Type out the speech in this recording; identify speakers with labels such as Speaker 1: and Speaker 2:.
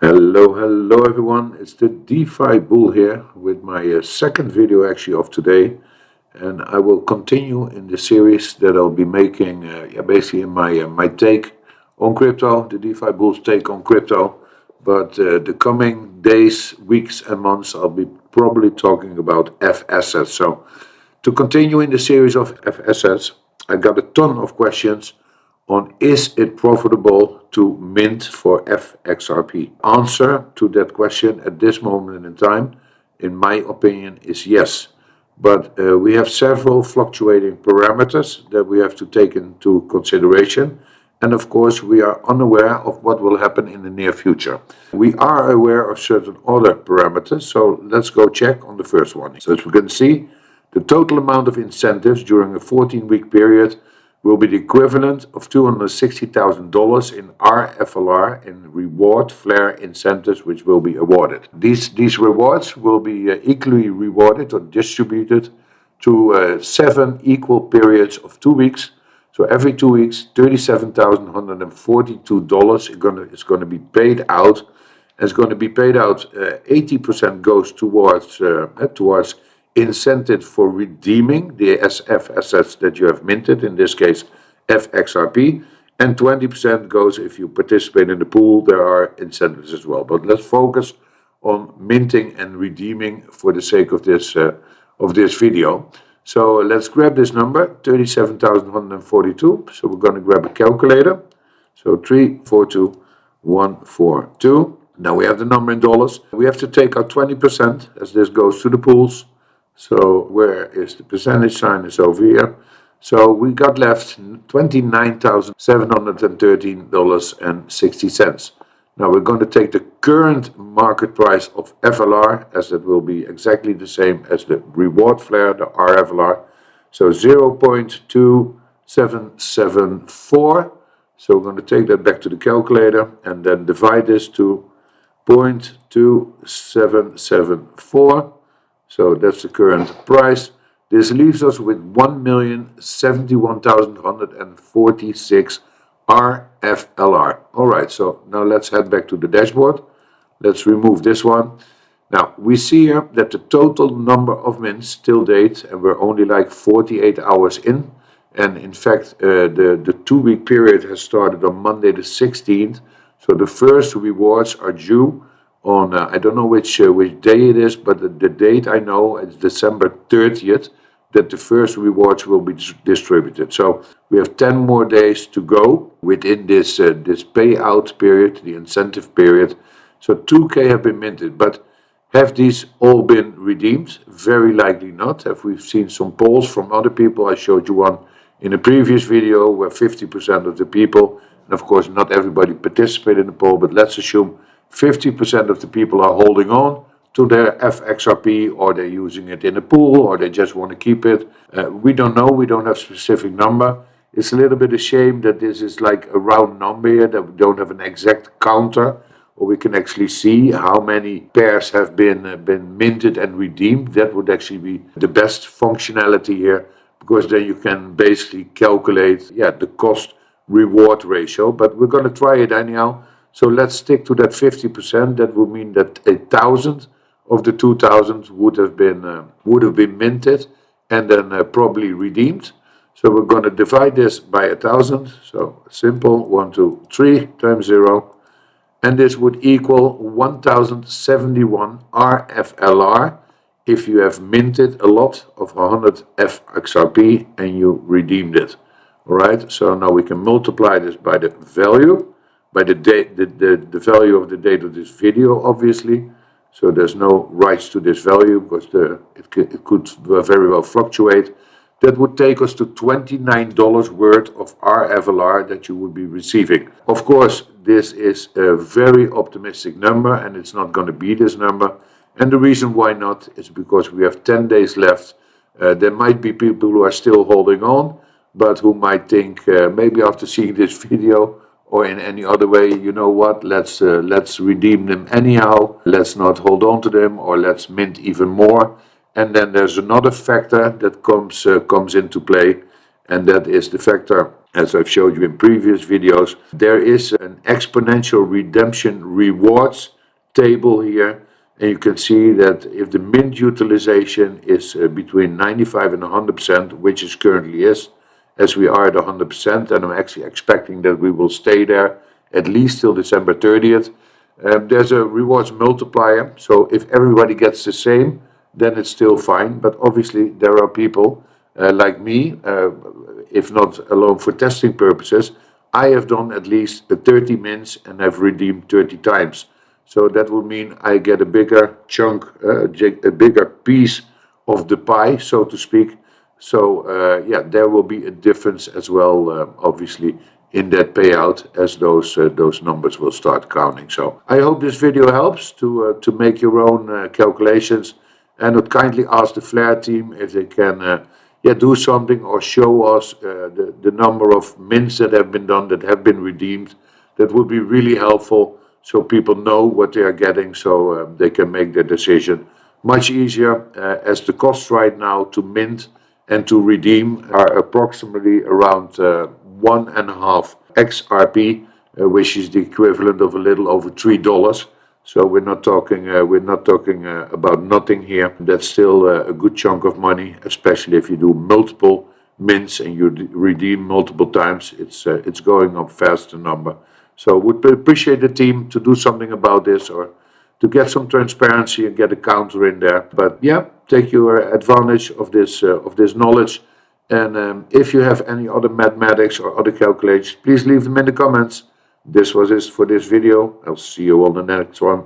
Speaker 1: Hello everyone, it's the DeFi Bull here with my second video actually of today, and I will continue in the series that I'll be making basically in my take on crypto, the DeFi Bull's take on crypto, but the coming days, weeks and months I'll be probably talking about FAssets. So to continue in the series of FAssets, I got a ton of questions on is it profitable to mint for FXRP? Answer to that question at this moment in time, in my opinion, is yes. But we have several fluctuating parameters that we have to take into consideration. And of course, we are unaware of what will happen in the near future. We are aware of certain other parameters, so let's go check on the first one. So as we can see, the total amount of incentives during a 14-week period will be the equivalent of $260,000 in RFLR in reward flare incentives which will be awarded. These rewards will be equally rewarded or distributed to 7 equal periods of 2 weeks. So every 2 weeks, $37,142 is going to be paid out. It's going to be paid out. 80% goes towards incentive for redeeming the SF assets that you have minted, in this case FXRP, and 20% goes if you participate in the pool. There are incentives as well, but let's focus on minting and redeeming for the sake of this video. So let's grab this number, 37,142. So we're going to grab a calculator. So 342142. Now we have the number in dollars. We have to take out 20% as this goes to the pools. So where is the percentage sign? Is over here. So we got left $29,713.60. Now we're going to take the current market price of FLR, as it will be exactly the same as the reward flare, the RFLR. So 0.2774. So we're going to take that back to the calculator and then divide this to 0.2774. So that's the current price. This leaves us with 1,071,146 RFLR. All right, so now let's head back to the dashboard. Let's remove this one. Now, we see here that the total number of mints till date, and we're only like 48 hours in. And in fact, the 2-week period has started on Monday the 16th. So the first rewards are due on, I don't know which day it is, but the date I know is December 30th that the first rewards will be distributed. So we have 10 more days to go within this payout period, the incentive period. So 2K have been minted, but have these all been redeemed? Very likely not. Have we seen some polls from other people? I showed you one in a previous video where 50% of the people, and of course not everybody participated in the poll, but let's assume 50% of the people are holding on to their FXRP, or they're using it in a pool, or they just want to keep it. We don't know. We don't have a specific number. It's a little bit a shame that this is like a round number here, that we don't have an exact counter, or we can actually see how many pairs have been minted and redeemed. That would actually be the best functionality here, because then you can basically calculate the cost reward ratio. But we're going to try it anyhow. So let's stick to that 50%. That would mean that 1,000 of the 2,000 would have been minted and then probably redeemed. So we're going to divide this by 1,000. So simple, 1, 2, 3 times 0, and this would equal 1,071 RFLR if you have minted a lot of 100 FXRP and you redeemed it. All right. So now we can multiply this by the value. By the date, the value of the date of this video, obviously. So there's no rights to this value because it could very well fluctuate. That would take us to $29 worth of RFLR that you would be receiving. Of course, this is a very optimistic number, and it's not going to be this number. And the reason why not is because we have 10 days left. There might be people who are still holding on, but who might think maybe after seeing this video, or in any other way, you know what, let's redeem them anyhow, let's not hold on to them, or let's mint even more. And then there's another factor that comes into play, and that is the factor, as I've showed you in previous videos, there is an exponential redemption rewards table here, and you can see that if the mint utilization is between 95 and 100%, which it currently is, as we are at 100%, and I'm actually expecting that we will stay there at least till December 30th. There's a rewards multiplier, so if everybody gets the same, then it's still fine. But obviously there are people like me, if not alone for testing purposes, I have done at least 30 mints and I've redeemed 30 times. So that would mean I get a bigger chunk, a bigger piece of the pie, so to speak. So yeah, there will be a difference as well, obviously, in that payout as those numbers will start counting. So I hope this video helps to make your own calculations, and would kindly ask the Flare team if they can do something or show us the number of mints that have been done, that have been redeemed. That would be really helpful, so people know what they are getting, so they can make their decision much easier, as the costs right now to mint and to redeem are approximately around 1.5 XRP, which is the equivalent of a little over $3. So we're not talking about nothing here. That's still a good chunk of money, especially if you do multiple mints and you redeem multiple times. It's going up fast, the number. So would appreciate the team to do something about this, or to get some transparency and get a counter in there. But yeah, take your advantage of this knowledge. And if you have any other mathematics or other calculations, please leave them in the comments. This was it for this video. I'll see you on the next one.